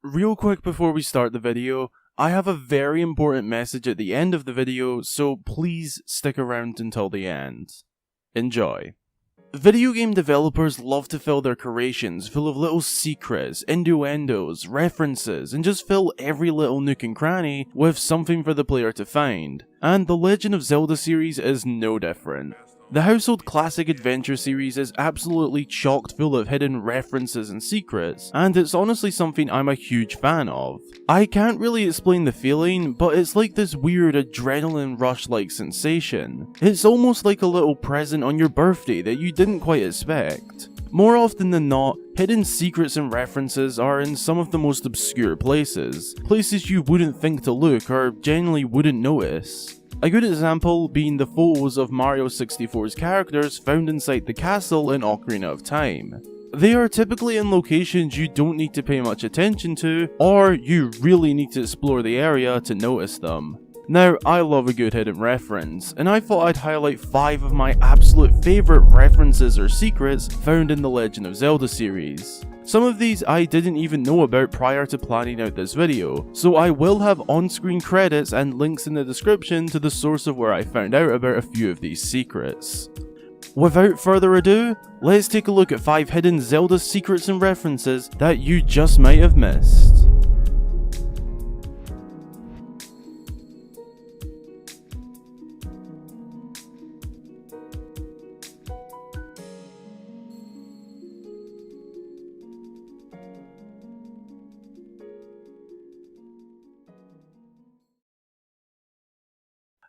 Real quick before we start the video, I have a very important message at the end of the video, so please stick around until the end. Enjoy. Video game developers love to fill their creations full of little secrets, innuendos, references, and just fill every little nook and cranny with something for the player to find, and the Legend of Zelda series is no different. The household classic adventure series is absolutely chocked full of hidden references and secrets, and it's honestly something I'm a huge fan of. I can't really explain the feeling, but it's like this weird adrenaline rush-like sensation. It's almost like a little present on your birthday that you didn't quite expect. More often than not, hidden secrets and references are in some of the most obscure places you wouldn't think to look or genuinely wouldn't notice. A good example being the photos of Mario 64's characters found inside the castle in Ocarina of Time. They are typically in locations you don't need to pay much attention to, or you really need to explore the area to notice them. Now, I love a good hidden reference, and I thought I'd highlight 5 of my absolute favourite references or secrets found in the Legend of Zelda series. Some of these I didn't even know about prior to planning out this video, so I will have on-screen credits and links in the description to the source of where I found out about a few of these secrets. Without further ado, let's take a look at 5 hidden Zelda secrets and references that you just might have missed.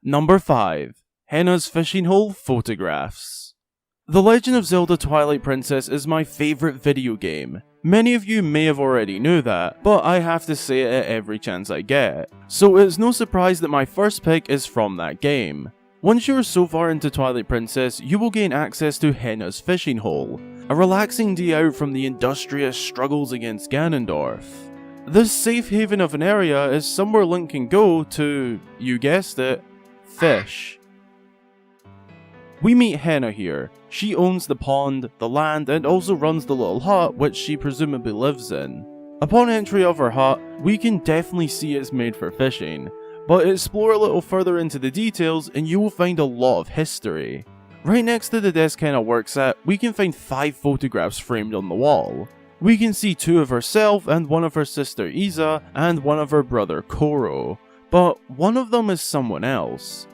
Number 5. HENA'S Fishing Hole Photographs. The Legend of Zelda Twilight Princess is my favourite video game. Many of you may have already knew that, but I have to say it at every chance I get. So it's no surprise that my first pick is from that game. Once you are so far into Twilight Princess, you will gain access to HENA'S Fishing Hole, a relaxing day out from the industrious struggles against Ganondorf. This safe haven of an area is somewhere Link can go to, you guessed it, fish. We meet HENA here. She owns the pond, the land, and also runs the little hut which she presumably lives in. Upon entry of her hut, we can definitely see it's made for fishing, but explore a little further into the details and you will find a lot of history. Right next to the desk HENA works at, we can find 5 photographs framed on the wall. We can see 2 of herself and 1 of her sister Isa and 1 of her brother Koro, but one of them is someone else.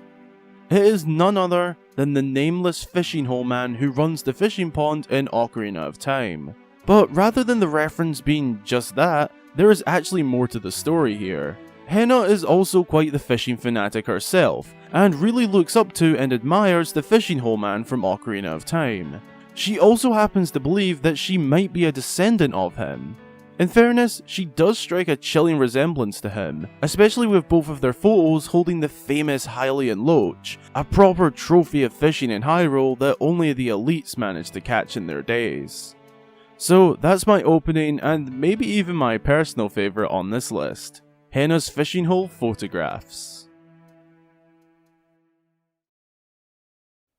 It is none other than the nameless fishing hole man who runs the fishing pond in Ocarina of Time. But rather than the reference being just that, there is actually more to the story here. HENA is also quite the fishing fanatic herself, and really looks up to and admires the fishing hole man from Ocarina of Time. She also happens to believe that she might be a descendant of him. In fairness, she does strike a chilling resemblance to him, especially with both of their photos holding the famous Hylian Loach, a proper trophy of fishing in Hyrule that only the elites managed to catch in their days. So that's my opening and maybe even my personal favourite on this list, HENA'S Fishing Hole Photographs.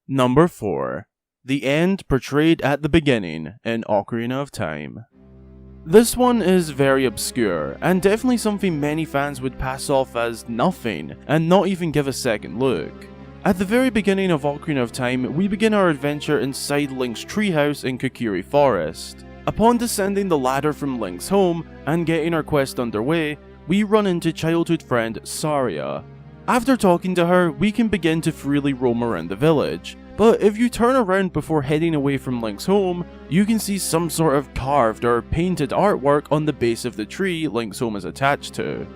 Number 4. The End Portrayed at the Beginning in Ocarina of Time. This one is very obscure, and definitely something many fans would pass off as nothing, and not even give a second look. At the very beginning of Ocarina of Time, we begin our adventure inside Link's treehouse in Kokiri Forest. Upon descending the ladder from Link's home, and getting our quest underway, we run into childhood friend Saria. After talking to her, we can begin to freely roam around the village. But if you turn around before heading away from Link's home, you can see some sort of carved or painted artwork on the base of the tree Link's home is attached to.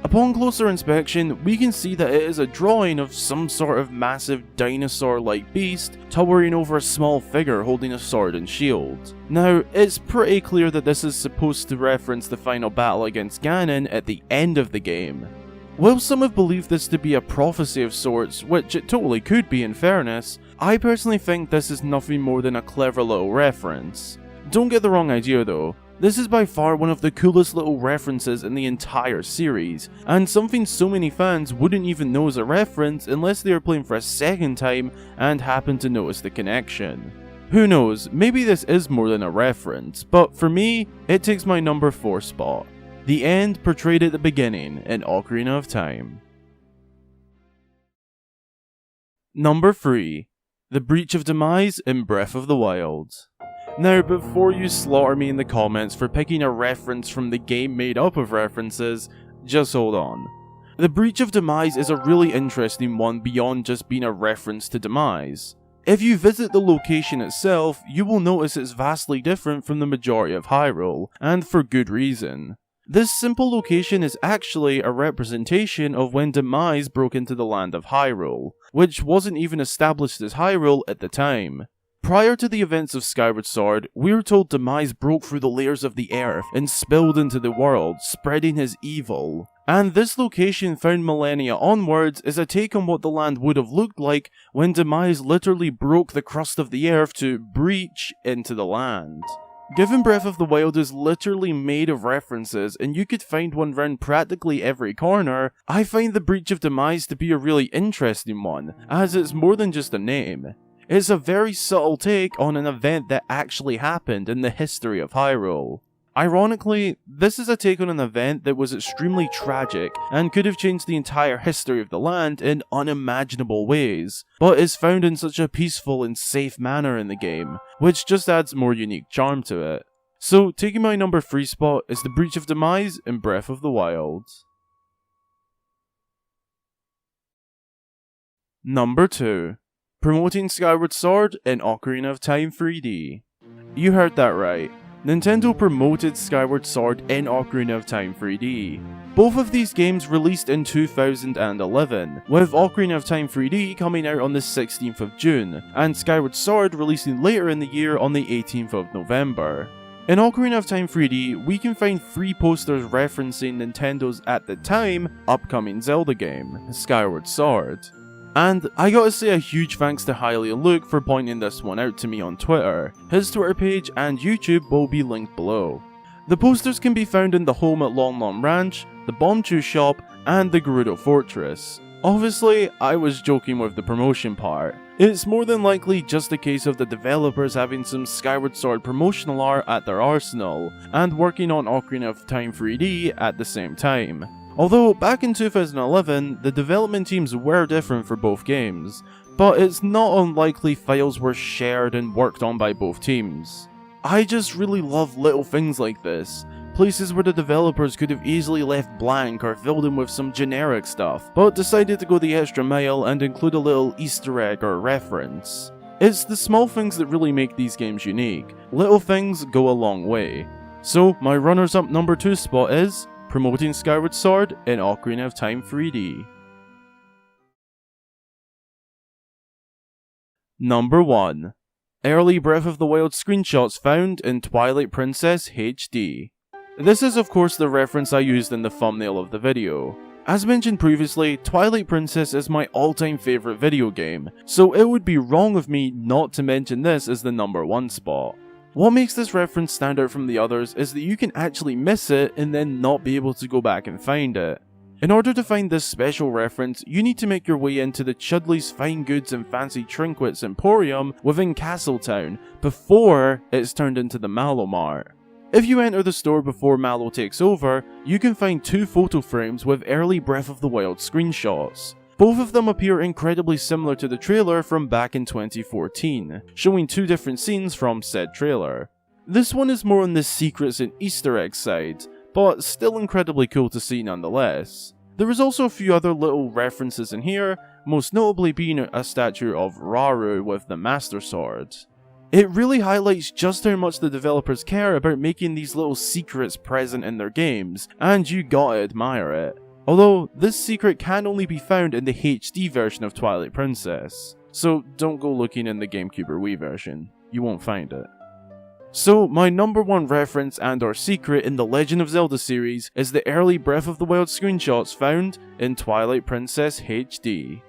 Upon closer inspection, we can see that it is a drawing of some sort of massive dinosaur-like beast towering over a small figure holding a sword and shield. Now, it's pretty clear that this is supposed to reference the final battle against Ganon at the end of the game. While some have believed this to be a prophecy of sorts, which it totally could be in fairness, I personally think this is nothing more than a clever little reference. Don't get the wrong idea though, this is by far one of the coolest little references in the entire series, and something so many fans wouldn't even know as a reference unless they are playing for a second time and happen to notice the connection. Who knows, maybe this is more than a reference, but for me, it takes my number 4 spot. the end portrayed at the beginning in Ocarina of Time. Number 3. The Breach of Demise in Breath of the Wild. Now, before you slaughter me in the comments for picking a reference from the game made up of references, just hold on. The Breach of Demise is a really interesting one beyond just being a reference to Demise. If you visit the location itself, you will notice it's vastly different from the majority of Hyrule, and for good reason. This simple location is actually a representation of when Demise broke into the land of Hyrule, which wasn't even established as Hyrule at the time. Prior to the events of Skyward Sword, we are told Demise broke through the layers of the earth and spilled into the world, spreading his evil. And this location found millennia onwards is a take on what the land would have looked like when Demise literally broke the crust of the earth to breach into the land. Given Breath of the Wild is literally made of references and you could find one round practically every corner, I find the Breach of Demise to be a really interesting one, as it's more than just a name. It's a very subtle take on an event that actually happened in the history of Hyrule. Ironically, this is a take on an event that was extremely tragic and could have changed the entire history of the land in unimaginable ways, but is found in such a peaceful and safe manner in the game, which just adds more unique charm to it. So, taking my number 3 spot is the Breach of Demise in Breath of the Wild. Number 2. Promoting Skyward Sword in Ocarina of Time 3D. You heard that right. Nintendo promoted Skyward Sword in Ocarina of Time 3D. Both of these games released in 2011, with Ocarina of Time 3D coming out on the 16th of June, and Skyward Sword releasing later in the year on the 18th of November. In Ocarina of Time 3D, we can find 3 posters referencing Nintendo's, at the time, upcoming Zelda game, Skyward Sword. And I gotta say a huge thanks to Hailey and Luke for pointing this one out to me on Twitter. His Twitter page and YouTube will be linked below. The posters can be found in the home at Lon Lon Ranch, the Bombchu shop, and the Gerudo Fortress. Obviously, I was joking with the promotion part. It's more than likely just a case of the developers having some Skyward Sword promotional art at their arsenal, and working on Ocarina of Time 3D at the same time. Although, back in 2011, the development teams were different for both games, but it's not unlikely files were shared and worked on by both teams. I just really love little things like this, places where the developers could have easily left blank or filled in with some generic stuff, but decided to go the extra mile and include a little Easter egg or reference. It's the small things that really make these games unique. Little things go a long way. So, my runners-up number 2 spot is promoting Skyward Sword in Ocarina of Time 3D. Number 1. Early Breath of the Wild screenshots found in Twilight Princess HD. This is of course the reference I used in the thumbnail of the video. As mentioned previously, Twilight Princess is my all-time favourite video game, so it would be wrong of me not to mention this as the number 1 spot. What makes this reference stand out from the others is that you can actually miss it and then not be able to go back and find it. In order to find this special reference, you need to make your way into the Chudley's Fine Goods and Fancy Trinkets Emporium within Castletown before it's turned into the Mallow Mart. If you enter the store before Mallow takes over, you can find 2 photo frames with early Breath of the Wild screenshots. Both of them appear incredibly similar to the trailer from back in 2014, showing 2 different scenes from said trailer. This one is more on the secrets and Easter egg side, but still incredibly cool to see nonetheless. There is also a few other little references in here, most notably being a statue of Rauru with the Master Sword. It really highlights just how much the developers care about making these little secrets present in their games, and you gotta admire it. Although, this secret can only be found in the HD version of Twilight Princess, so don't go looking in the GameCube or Wii version, you won't find it. So, my number 1 reference and or secret in the Legend of Zelda series is the early Breath of the Wild screenshots found in Twilight Princess HD.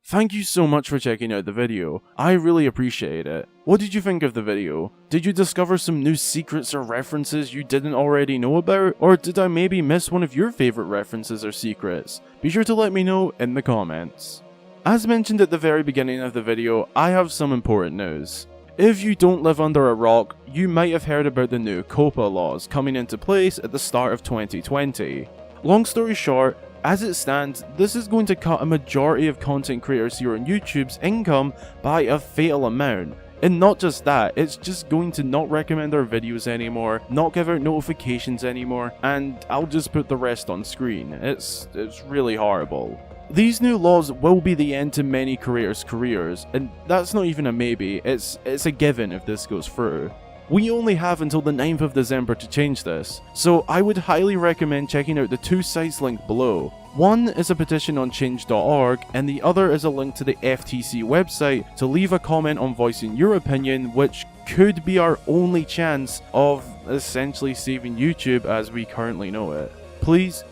Thank you so much for checking out the video, I really appreciate it. What did you think of the video? Did you discover some new secrets or references you didn't already know about? Or did I maybe miss one of your favourite references or secrets? Be sure to let me know in the comments. As mentioned at the very beginning of the video, I have some important news. If you don't live under a rock, you might have heard about the new COPPA laws coming into place at the start of 2020. Long story short, as it stands, this is going to cut a majority of content creators here on YouTube's income by a fatal amount. And not just that, it's just going to not recommend our videos anymore, not give out notifications anymore, and I'll just put the rest on screen. It's really horrible. These new laws will be the end to many creators' careers, and that's not even a maybe, it's a given if this goes through. We only have until the 9th of December to change this, so I would highly recommend checking out the two sites linked below. One is a petition on change.org, and the other is a link to the FTC website to leave a comment on voicing your opinion, which could be our only chance of essentially saving YouTube as we currently know it. Please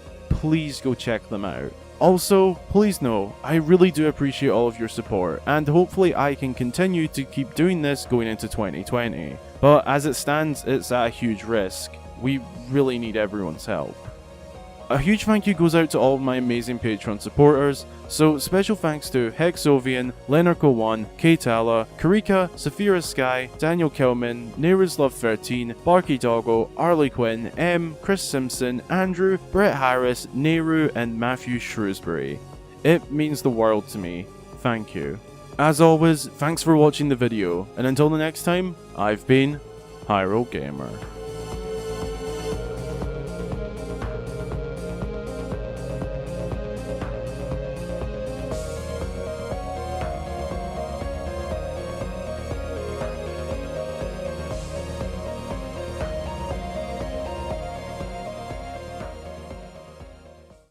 go check them out. Also, please know, I really do appreciate all of your support, and hopefully I can continue to keep doing this going into 2020. But as it stands, it's at a huge risk. We really need everyone's help. A huge thank you goes out to all of my amazing Patreon supporters, so special thanks to Hexovian, Lenarco1, Katala, Karika, Saphira Sky, Daniel Kelman, Neruslove13, Barky Doggo, Arlie Quinn, M, Chris Simpson, Andrew, Brett Harris, Nehru, and Matthew Shrewsbury. It means the world to me. Thank you. As always, thanks for watching the video, and until the next time, I've been Hyrule Gamer.